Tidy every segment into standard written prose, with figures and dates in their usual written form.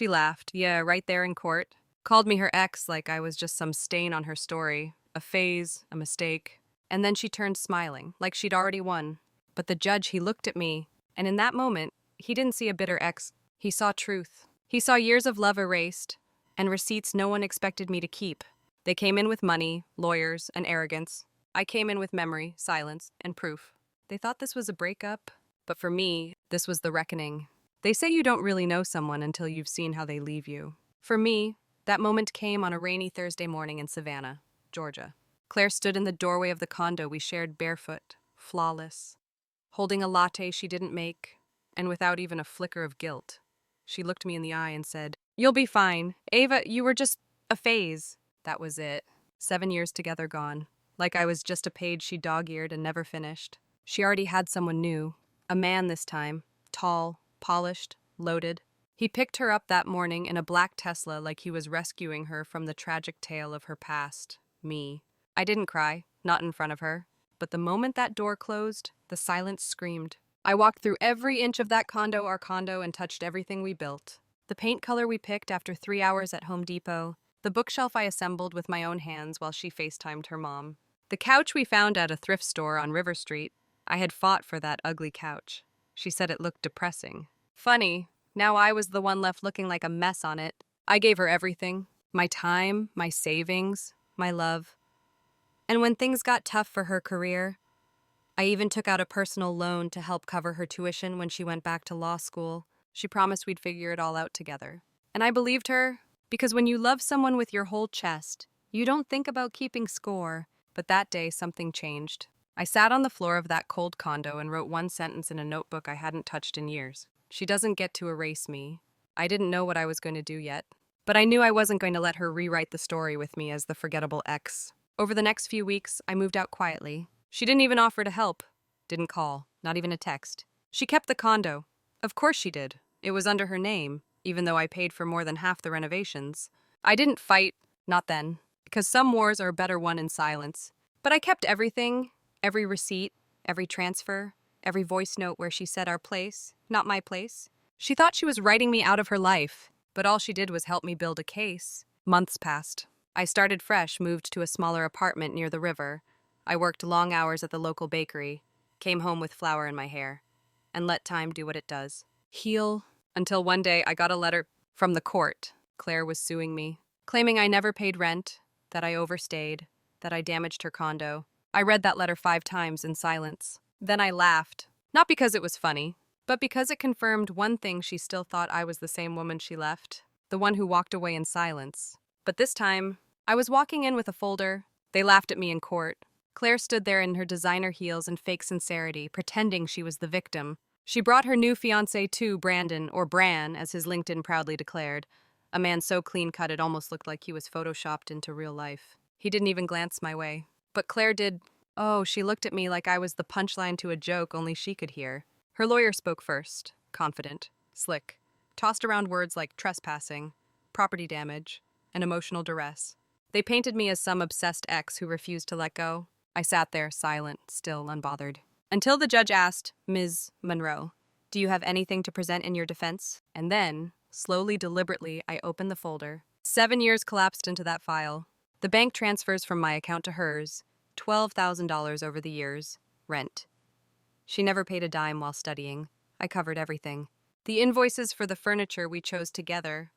She laughed. Yeah, right there in court. Called me her ex like I was just some stain on her story, a phase, a mistake. And then she turned smiling, like she'd already won. But the judge, he looked at me, and in that moment, he didn't see a bitter ex. He saw truth. He saw years of love erased, and receipts no one expected me to keep. They came in with money, lawyers, and arrogance. I came in with memory, silence, and proof. They thought this was a breakup, but for me, this was the reckoning. They say you don't really know someone until you've seen how they leave you. For me, that moment came on a rainy Thursday morning in Savannah, Georgia. Claire stood in the doorway of the condo we shared barefoot, flawless, holding a latte she didn't make, and without even a flicker of guilt. She looked me in the eye and said, "You'll be fine. Ava, you were just a phase." That was it. 7 years together gone. Like I was just a page she dog-eared and never finished. She already had someone new. A man this time. Tall, polished, loaded. He picked her up that morning in a black Tesla like he was rescuing her from the tragic tale of her past. Me. I didn't cry, not in front of her. But the moment that door closed, the silence screamed. I walked through every inch of that condo, our condo, and touched everything we built. The paint color we picked after 3 hours at Home Depot. The bookshelf I assembled with my own hands while she FaceTimed her mom. The couch we found at a thrift store on River Street. I had fought for that ugly couch. She said it looked depressing. Funny, now I was the one left looking like a mess on it. I gave her everything. My time, my savings, my love. And when things got tough for her career, I even took out a personal loan to help cover her tuition when she went back to law school. She promised we'd figure it all out together. And I believed her, because when you love someone with your whole chest, you don't think about keeping score. But that day, something changed. I sat on the floor of that cold condo and wrote one sentence in a notebook I hadn't touched in years. She doesn't get to erase me. I didn't know what I was going to do yet, but I knew I wasn't going to let her rewrite the story with me as the forgettable ex. Over the next few weeks, I moved out quietly. She didn't even offer to help. Didn't call, not even a text. She kept the condo. Of course she did. It was under her name, even though I paid for more than half the renovations. I didn't fight, not then, because some wars are better won in silence. But I kept everything, every receipt, every transfer, every voice note where she said our place, not my place. She thought she was writing me out of her life, but all she did was help me build a case. Months passed. I started fresh, moved to a smaller apartment near the river. I worked long hours at the local bakery, came home with flour in my hair, and let time do what it does. Heal. Until one day I got a letter from the court. Claire was suing me, claiming I never paid rent, that I overstayed, that I damaged her condo. I read that letter 5 times in silence. Then I laughed, not because it was funny, but because it confirmed one thing: she still thought I was the same woman she left, the one who walked away in silence. But this time, I was walking in with a folder. They laughed at me in court. Claire stood there in her designer heels and fake sincerity, pretending she was the victim. She brought her new fiancé too, Brandon, or Bran, as his LinkedIn proudly declared, a man so clean-cut it almost looked like he was photoshopped into real life. He didn't even glance my way. But Claire did. Oh, she looked at me like I was the punchline to a joke only she could hear. Her lawyer spoke first, confident, slick, tossed around words like trespassing, property damage, and emotional duress. They painted me as some obsessed ex who refused to let go. I sat there, silent, still, unbothered. Until the judge asked, "Ms. Monroe, do you have anything to present in your defense?" And then, slowly, deliberately, I opened the folder. 7 years collapsed into that file. The bank transfers from my account to hers, $12,000 over the years, rent. She never paid a dime while studying. I covered everything. The invoices for the furniture we chose together,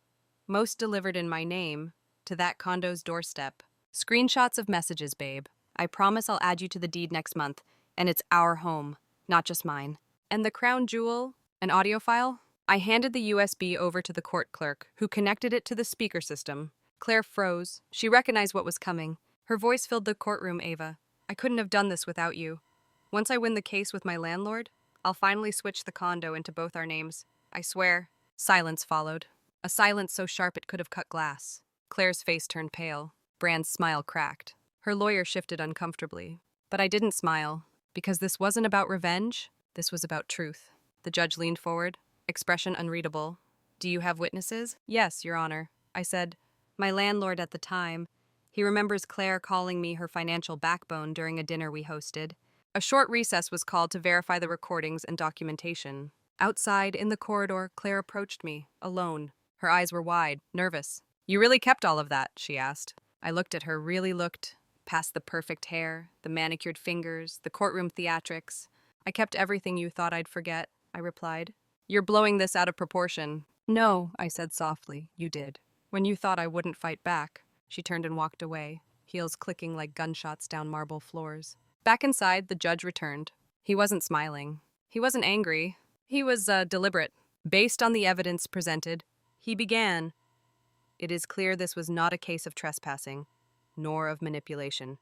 most delivered in my name, to that condo's doorstep. Screenshots of messages, babe. I promise I'll add you to the deed next month, and it's our home, not just mine. And the crown jewel, an audio file? I handed the USB over to the court clerk, who connected it to the speaker system. Claire froze. She recognized what was coming. Her voice filled the courtroom. "Ava, I couldn't have done this without you. Once I win the case with my landlord, I'll finally switch the condo into both our names. I swear." Silence followed. A silence so sharp it could have cut glass. Claire's face turned pale. Brand's smile cracked. Her lawyer shifted uncomfortably. But I didn't smile, because this wasn't about revenge. This was about truth. The judge leaned forward, expression unreadable. "Do you have witnesses?" "Yes, Your Honor," I said. "My landlord at the time. He remembers Claire calling me her financial backbone during a dinner we hosted." A short recess was called to verify the recordings and documentation. Outside, in the corridor, Claire approached me, alone. Her eyes were wide, nervous. "You really kept all of that?" she asked. I looked at her, really looked, past the perfect hair, the manicured fingers, the courtroom theatrics. "I kept everything you thought I'd forget," I replied. "You're blowing this out of proportion." "No," I said softly, "you did. When you thought I wouldn't fight back." She turned and walked away, heels clicking like gunshots down marble floors. Back inside, the judge returned. He wasn't smiling. He wasn't angry. He was deliberate. Based on the evidence presented, he began. "It is clear this was not a case of trespassing, nor of manipulation.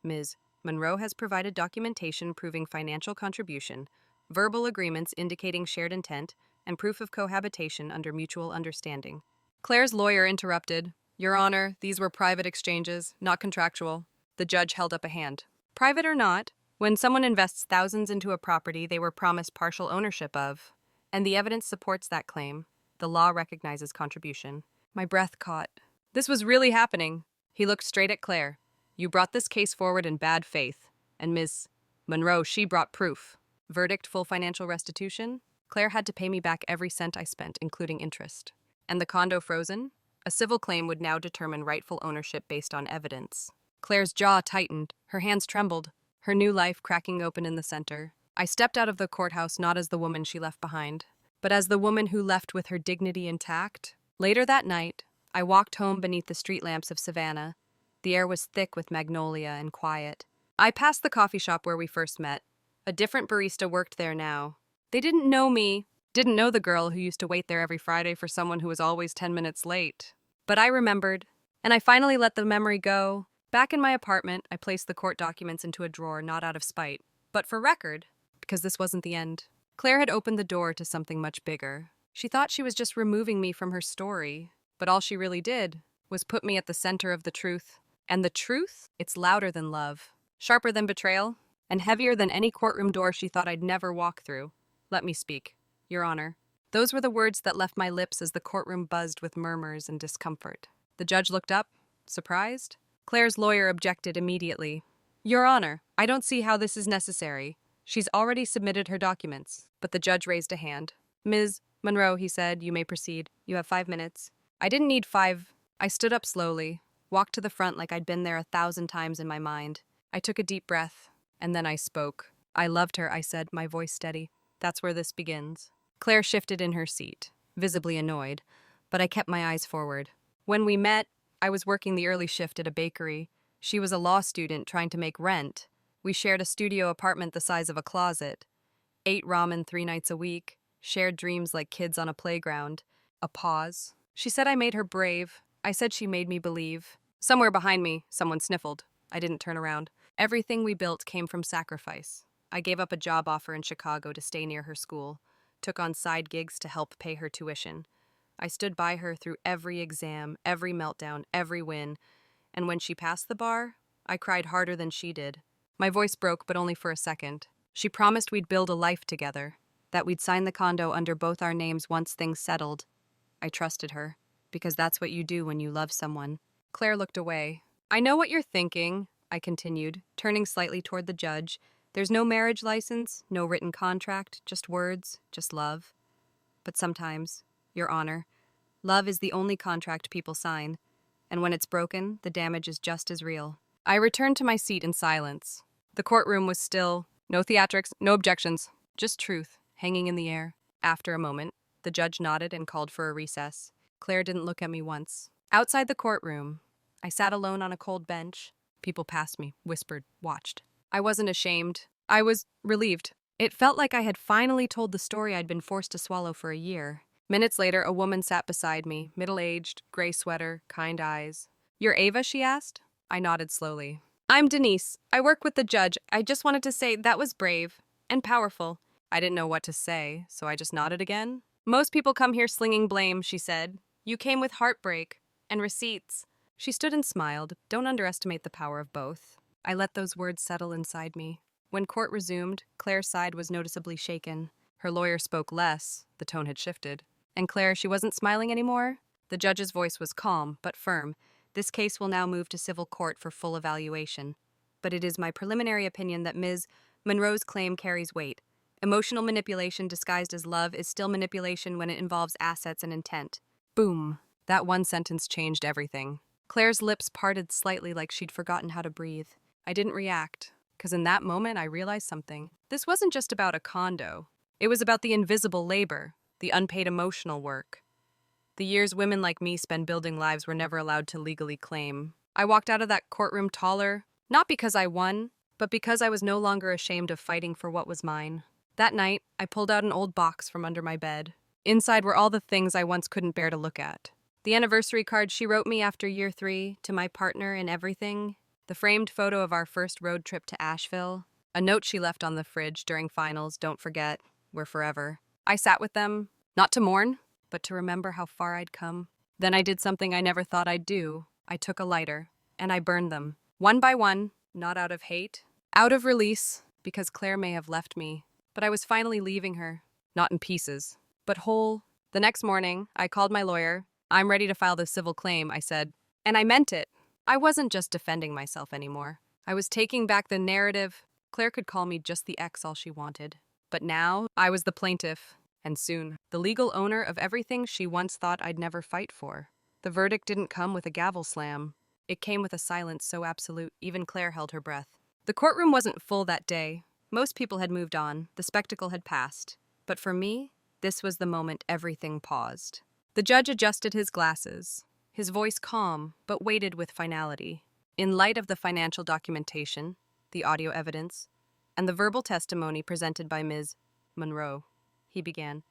Ms. Monroe has provided documentation proving financial contribution, verbal agreements indicating shared intent, and proof of cohabitation under mutual understanding." Claire's lawyer interrupted. "Your Honor, these were private exchanges, not contractual." The judge held up a hand. "Private or not, when someone invests thousands into a property they were promised partial ownership of, and the evidence supports that claim, the law recognizes contribution." My breath caught. This was really happening. He looked straight at Claire. "You brought this case forward in bad faith, and Ms. Monroe, she brought proof." Verdict: full financial restitution. Claire had to pay me back every cent I spent, including interest. And the condo frozen? A civil claim would now determine rightful ownership based on evidence. Claire's jaw tightened. Her hands trembled, her new life cracking open in the center. I stepped out of the courthouse not as the woman she left behind, but as the woman who left with her dignity intact. Later that night, I walked home beneath the street lamps of Savannah. The air was thick with magnolia and quiet. I passed the coffee shop where we first met. A different barista worked there now. They didn't know me, didn't know the girl who used to wait there every Friday for someone who was always 10 minutes late. But I remembered, and I finally let the memory go. Back in my apartment, I placed the court documents into a drawer, not out of spite, but for record, because this wasn't the end. Claire had opened the door to something much bigger. She thought she was just removing me from her story, but all she really did was put me at the center of the truth. And the truth? It's louder than love, sharper than betrayal, and heavier than any courtroom door she thought I'd never walk through. "Let me speak, Your Honor." Those were the words that left my lips as the courtroom buzzed with murmurs and discomfort. The judge looked up, surprised. Claire's lawyer objected immediately. "Your Honor, I don't see how this is necessary. She's already submitted her documents." But the judge raised a hand. "Ms. Monroe," he said, "you may proceed. You have 5 minutes." I didn't need 5. I stood up slowly, walked to the front like I'd been there 1,000 times in my mind. I took a deep breath, and then I spoke. "I loved her," I said, my voice steady. "That's where this begins." Claire shifted in her seat, visibly annoyed, but I kept my eyes forward. "When we met, I was working the early shift at a bakery. She was a law student trying to make rent. We shared a studio apartment the size of a closet. Ate ramen 3 nights a week, shared dreams like kids on a playground." A pause. "She said I made her brave. I said she made me believe." Somewhere behind me, someone sniffled. I didn't turn around. "Everything we built came from sacrifice. I gave up a job offer in Chicago to stay near her school, took on side gigs to help pay her tuition. I stood by her through every exam, every meltdown, every win, and when she passed the bar, I cried harder than she did." My voice broke, but only for a second. "She promised we'd build a life together, that we'd sign the condo under both our names once things settled. I trusted her, because that's what you do when you love someone." Claire looked away. "I know what you're thinking," I continued, turning slightly toward the judge. "There's no marriage license, no written contract, just words, just love. But sometimes, Your Honor, love is the only contract people sign, and when it's broken, the damage is just as real." I returned to my seat in silence. The courtroom was still. No theatrics, no objections, just truth hanging in the air. After a moment, the judge nodded and called for a recess. Claire didn't look at me once. Outside the courtroom, I sat alone on a cold bench. People passed me, whispered, watched. I wasn't ashamed. I was relieved. It felt like I had finally told the story I'd been forced to swallow for a year. Minutes later, a woman sat beside me, middle-aged, gray sweater, kind eyes. "You're Ava?" she asked. I nodded slowly. "I'm Denise. I work with the judge. I just wanted to say that was brave and powerful." I didn't know what to say, so I just nodded again. "Most people come here slinging blame," she said. "You came with heartbreak and receipts." She stood and smiled. Don't underestimate the power of both. I let those words settle inside me. When court resumed, Claire's side was noticeably shaken. Her lawyer spoke less. The tone had shifted. And Claire, she wasn't smiling anymore. The judge's voice was calm, but firm. "This case will now move to civil court for full evaluation. But it is my preliminary opinion that Ms. Monroe's claim carries weight. Emotional manipulation disguised as love is still manipulation when it involves assets and intent. Boom. That one sentence changed everything. Claire's lips parted slightly like she'd forgotten how to breathe. I didn't react, because in that moment I realized something. This wasn't just about a condo. It was about the invisible labor, the unpaid emotional work. The years women like me spend building lives we're never allowed to legally claim. I walked out of that courtroom taller, not because I won, but because I was no longer ashamed of fighting for what was mine. That night, I pulled out an old box from under my bed. Inside were all the things I once couldn't bear to look at. The anniversary card she wrote me after year 3, to my partner and everything. The framed photo of our first road trip to Asheville. A note she left on the fridge during finals, don't forget, we're forever. I sat with them, not to mourn, but to remember how far I'd come. Then I did something I never thought I'd do. I took a lighter, and I burned them. One by one, not out of hate, out of release, because Claire may have left me. But I was finally leaving her, not in pieces, but whole. The next morning, I called my lawyer. I'm ready to file the civil claim, I said. And I meant it. I wasn't just defending myself anymore. I was taking back the narrative. Claire could call me just the ex all she wanted. But now, I was the plaintiff, and soon, the legal owner of everything she once thought I'd never fight for. The verdict didn't come with a gavel slam. It came with a silence so absolute, even Claire held her breath. The courtroom wasn't full that day. Most people had moved on, the spectacle had passed. But for me, this was the moment everything paused. The judge adjusted his glasses, his voice calm, but weighted with finality. In light of the financial documentation, the audio evidence, and the verbal testimony presented by Ms. Monroe, he began,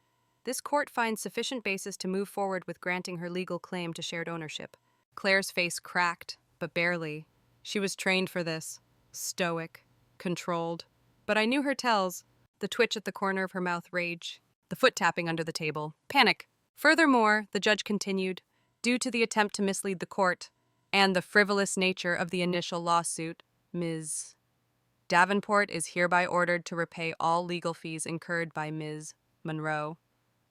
this court finds sufficient basis to move forward with granting her legal claim to shared ownership. Claire's face cracked, but barely. She was trained for this. Stoic, controlled. But I knew her tells, the twitch at the corner of her mouth rage, the foot tapping under the table, panic. Furthermore, the judge continued, due to the attempt to mislead the court and the frivolous nature of the initial lawsuit, Ms. Davenport is hereby ordered to repay all legal fees incurred by Ms. Monroe,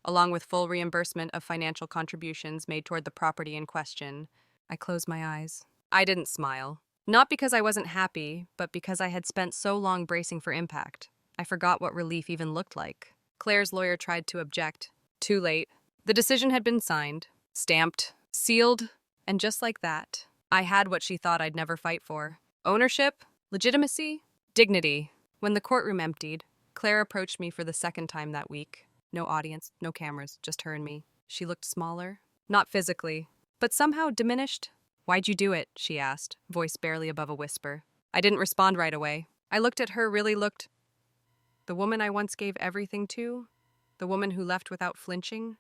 along with full reimbursement of financial contributions made toward the property in question. I closed my eyes. I didn't smile. Not because I wasn't happy, but because I had spent so long bracing for impact. I forgot what relief even looked like. Claire's lawyer tried to object. Too late. The decision had been signed, stamped, sealed, and just like that, I had what she thought I'd never fight for. Ownership, legitimacy, dignity. When the courtroom emptied, Claire approached me for the second time that week. No audience, no cameras, just her and me. She looked smaller, not physically, but somehow diminished. Why'd you do it? She asked, voice barely above a whisper. I didn't respond right away. I looked at her, really looked. The woman I once gave everything to? The woman who left without flinching?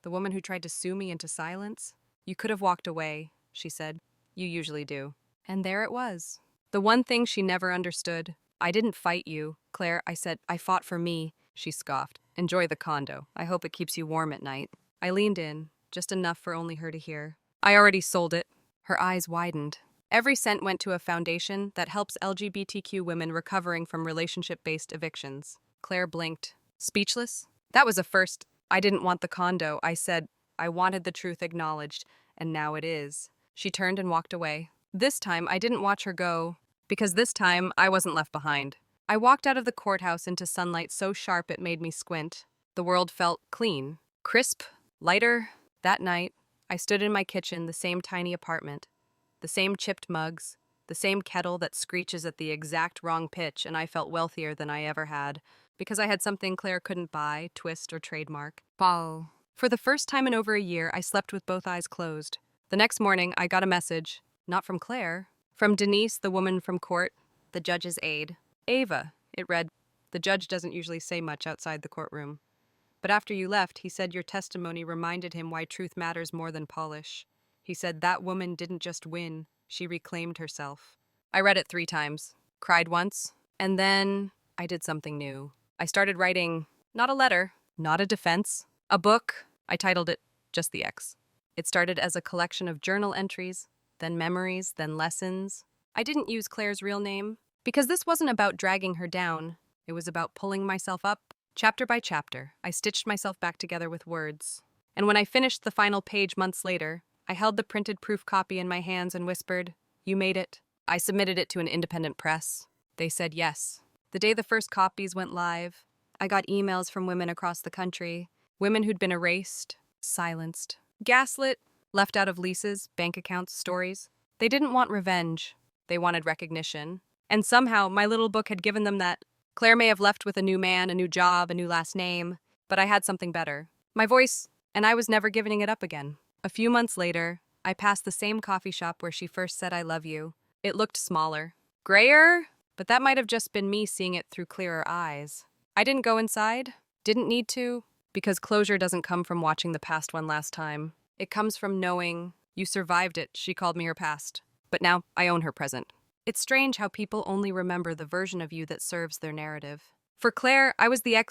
The woman who tried to sue me into silence? You could have walked away, she said. You usually do. And there it was. The one thing she never understood. I didn't fight you, Claire. I said, I fought for me. She scoffed. Enjoy the condo. I hope it keeps you warm at night. I leaned in, just enough for only her to hear. I already sold it. Her eyes widened. Every cent went to a foundation that helps LGBTQ women recovering from relationship-based evictions. Claire blinked. Speechless? That was a first. I didn't want the condo. I said, I wanted the truth acknowledged, and now it is. She turned and walked away. This time, I didn't watch her go, because this time, I wasn't left behind. I walked out of the courthouse into sunlight so sharp it made me squint. The world felt clean, crisp, lighter. That night, I stood in my kitchen, the same tiny apartment, the same chipped mugs, the same kettle that screeches at the exact wrong pitch, and I felt wealthier than I ever had, because I had something Claire couldn't buy, twist, or trademark. Paul. For the first time in over a year, I slept with both eyes closed. The next morning, I got a message, not from Claire, from Denise, the woman from court, the judge's aide. Ava, it read, the judge doesn't usually say much outside the courtroom. But after you left, he said your testimony reminded him why truth matters more than polish. He said that woman didn't just win, she reclaimed herself. I read it 3 times, cried once, and then I did something new. I started writing, not a letter, not a defense, a book. I titled it Just the X. It started as a collection of journal entries, then memories, then lessons. I didn't use Claire's real name, because this wasn't about dragging her down. It was about pulling myself up. Chapter by chapter, I stitched myself back together with words. And when I finished the final page months later, I held the printed proof copy in my hands and whispered, you made it. I submitted it to an independent press. They said yes. The day the first copies went live, I got emails from women across the country, women who'd been erased, silenced, Gaslit, left out of leases, bank accounts, stories. They didn't want revenge. They wanted recognition. And somehow, my little book had given them that. Claire may have left with a new man, a new job, a new last name, but I had something better. My voice, and I was never giving it up again. A few months later, I passed the same coffee shop where she first said I love you. It looked smaller. Grayer? But that might have just been me seeing it through clearer eyes. I didn't go inside. Didn't need to. Because closure doesn't come from watching the past one last time. It comes from knowing you survived it, she called me her past. But now I own her present. It's strange how people only remember the version of you that serves their narrative. For Claire, I was the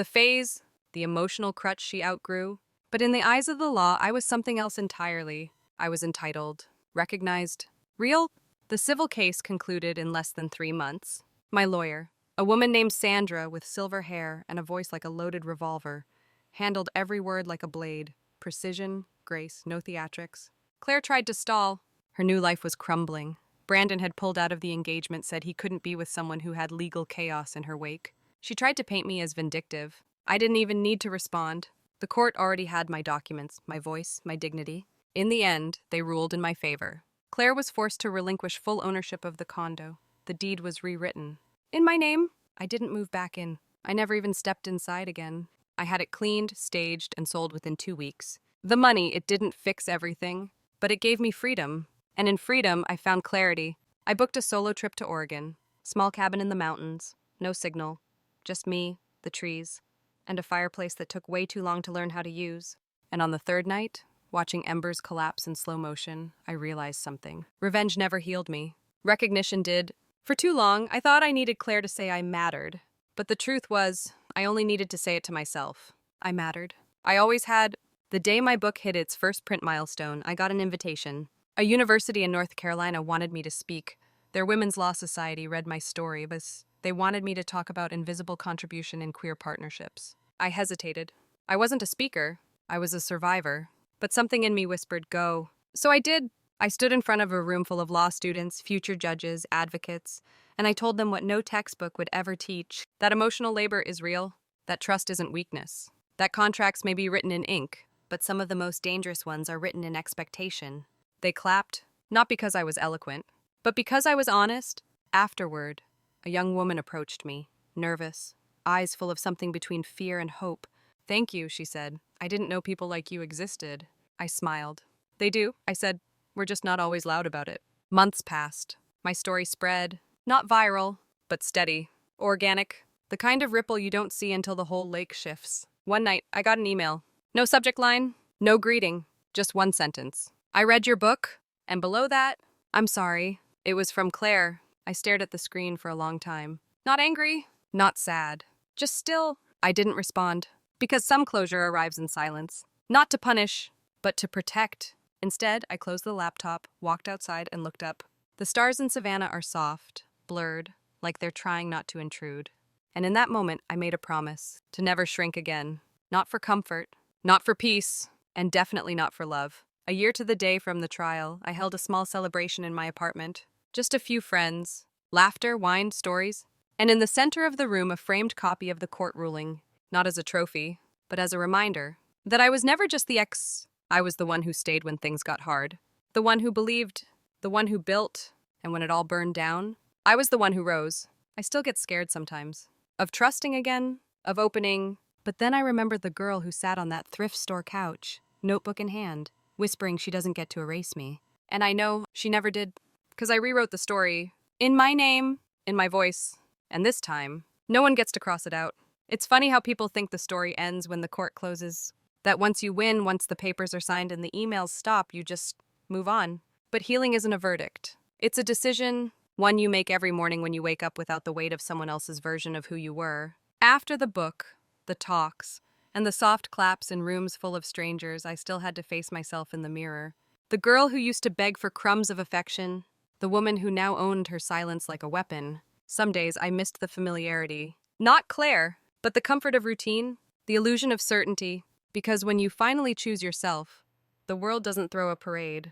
phase, the emotional crutch she outgrew. But in the eyes of the law, I was something else entirely. I was entitled, recognized, real. The civil case concluded in less than 3 months. My lawyer, a woman named Sandra with silver hair and a voice like a loaded revolver, handled every word like a blade. Precision, grace, no theatrics. Claire tried to stall. Her new life was crumbling. Brandon had pulled out of the engagement, said he couldn't be with someone who had legal chaos in her wake. She tried to paint me as vindictive. I didn't even need to respond. The court already had my documents, my voice, my dignity. In the end, they ruled in my favor. Claire was forced to relinquish full ownership of the condo. The deed was rewritten. In my name, I didn't move back in. I never even stepped inside again. I had it cleaned, staged, and sold within 2 weeks. The money, it didn't fix everything, but it gave me freedom. And in freedom, I found clarity. I booked a solo trip to Oregon. Small cabin in the mountains. No signal. Just me, the trees, and a fireplace that took way too long to learn how to use. And on the third night, watching embers collapse in slow motion, I realized something. Revenge never healed me. Recognition did. For too long, I thought I needed Claire to say I mattered. But the truth was, I only needed to say it to myself. I mattered. I always had. The day my book hit its first print milestone, I got an invitation. A university in North Carolina wanted me to speak. Their Women's Law Society read my story, but they wanted me to talk about invisible contribution in queer partnerships. I hesitated. I wasn't a speaker. I was a survivor. But something in me whispered, go. So I did. I stood in front of a room full of law students, future judges, advocates, and I told them what no textbook would ever teach, that emotional labor is real, that trust isn't weakness, that contracts may be written in ink, but some of the most dangerous ones are written in expectation. They clapped, not because I was eloquent, but because I was honest. Afterward, a young woman approached me, nervous, eyes full of something between fear and hope. Thank you, she said. I didn't know people like you existed. I smiled. They do, I said. We're just not always loud about it. Months passed. My story spread. Not viral, but steady. Organic. The kind of ripple you don't see until the whole lake shifts. One night, I got an email. No subject line, no greeting, just one sentence. I read your book, and below that, I'm sorry. It was from Claire. I stared at the screen for a long time. Not angry, not sad. Just still. I didn't respond. Because some closure arrives in silence. Not to punish, but to protect. Instead, I closed the laptop, walked outside, and looked up. The stars in Savannah are soft, blurred, like they're trying not to intrude. And in that moment, I made a promise to never shrink again. Not for comfort, not for peace, and definitely not for love. A year to the day from the trial, I held a small celebration in my apartment. Just a few friends, laughter, wine, stories, and in the center of the room, a framed copy of the court ruling, not as a trophy, but as a reminder that I was never just the ex. I was the one who stayed when things got hard, the one who believed, the one who built, and when it all burned down, I was the one who rose. I still get scared sometimes. Of trusting again, of opening, but then I remembered the girl who sat on that thrift store couch, notebook in hand, whispering she doesn't get to erase me. And I know she never did, because I rewrote the story, in my name, in my voice, and this time, no one gets to cross it out. It's funny how people think the story ends when the court closes, that once you win, once the papers are signed and the emails stop, you just move on. But healing isn't a verdict. It's a decision, one you make every morning when you wake up without the weight of someone else's version of who you were. After the book, the talks, and the soft claps in rooms full of strangers, I still had to face myself in the mirror. The girl who used to beg for crumbs of affection, the woman who now owned her silence like a weapon. Some days I missed the familiarity. Not Claire, but the comfort of routine, the illusion of certainty, because when you finally choose yourself, the world doesn't throw a parade.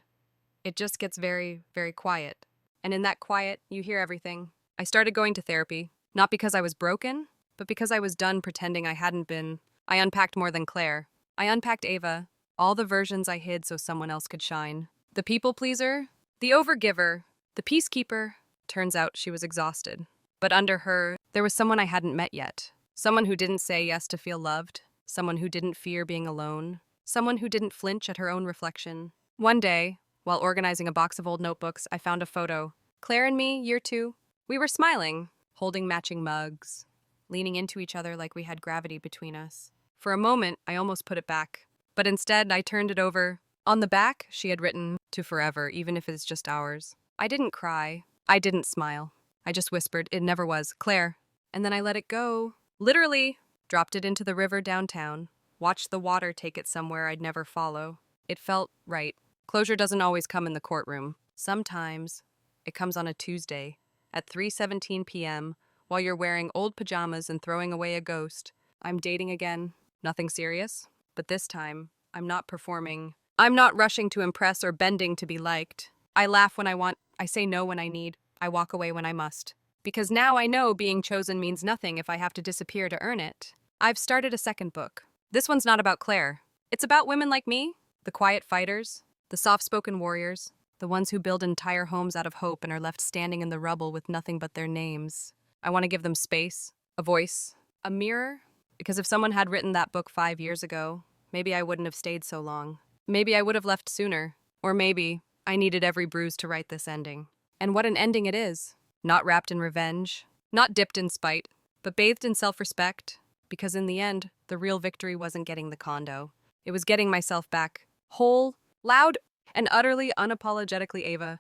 It just gets very, very quiet. And in that quiet, you hear everything. I started going to therapy, not because I was broken, but because I was done pretending I hadn't been. I unpacked more than Claire. I unpacked Ava, All the versions I hid so someone else could shine. The people pleaser, the overgiver, the peacekeeper. Turns out she was exhausted. But under her, there was someone I hadn't met yet. Someone who didn't say yes to feel loved. Someone who didn't fear being alone. Someone who didn't flinch at her own reflection. One day, while organizing a box of old notebooks, I found a photo. Claire and me, year 2. We were smiling, holding matching mugs, leaning into each other like we had gravity between us. For a moment, I almost put it back. But instead, I turned it over. On the back, she had written, "To forever, even if it's just ours." I didn't cry. I didn't smile. I just whispered, "It never was, Claire." And then I let it go. Literally, dropped it into the river downtown. Watched the water take it somewhere I'd never follow. It felt right. Closure doesn't always come in the courtroom. Sometimes it comes on a Tuesday at 3:17 p.m. while you're wearing old pajamas and throwing away a ghost. I'm dating again. Nothing serious. But this time, I'm not performing. I'm not rushing to impress or bending to be liked. I laugh when I want. I say no when I need. I walk away when I must. Because now I know being chosen means nothing if I have to disappear to earn it. I've started a second book. This one's not about Claire. It's about women like me, the quiet fighters, the soft-spoken warriors, the ones who build entire homes out of hope and are left standing in the rubble with nothing but their names. I want to give them space, a voice, a mirror, because if someone had written that book 5 years ago, maybe I wouldn't have stayed so long. Maybe I would have left sooner. Or maybe I needed every bruise to write this ending. And what an ending it is. Not wrapped in revenge, not dipped in spite, but bathed in self-respect, because in the end, the real victory wasn't getting the condo. It was getting myself back, whole, loud, and utterly unapologetically Ava.